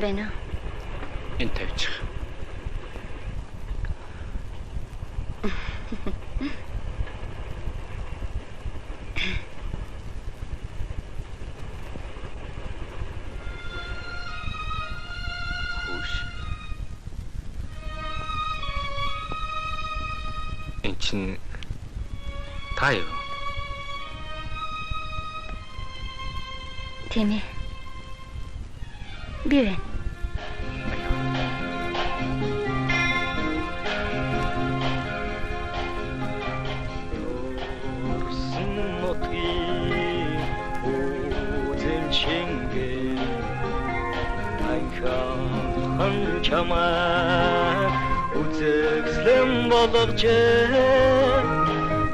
Сайн байна уу? Энэ тавьчих. Хөөш. Энд чинь та юу? Тийм ээ. Би байна. Чамаа үзэсгэлэн болгож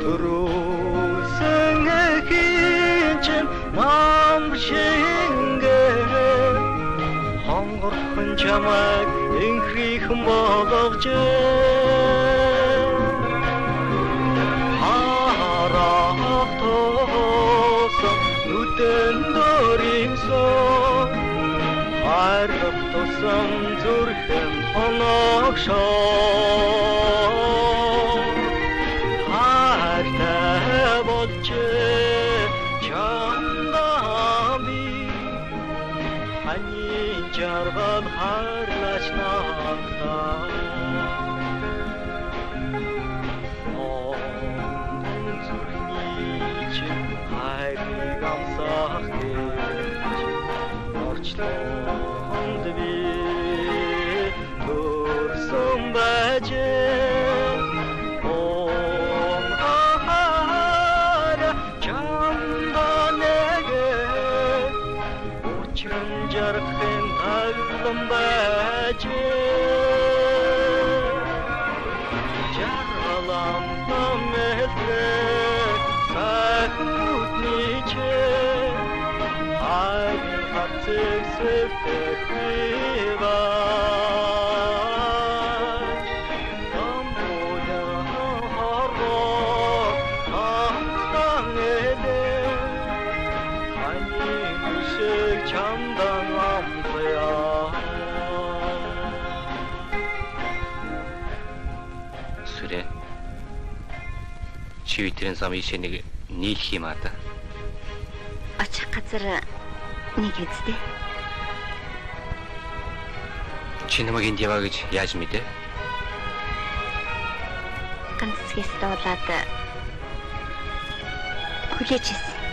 төрөөсөн хинч нам шингэ хонгорхон чамаа инхрихэн болгож харах тоосон нүдэн дөриймсөн хайрах тусам зүрхэн оногшоо хайртай болж чамдаа би ханийн жаргал хайрлаж надаа зүрхний чинь хайрыг амсах гэж орчлоо Чивитрэн зам ишээ нэг нийлэх юм аа да. Очих газар нэг эзтэй. Чи намайг энд яваа гэж яаж мэдээ? Ганц хэсэг болоод хүлээж ирсэн.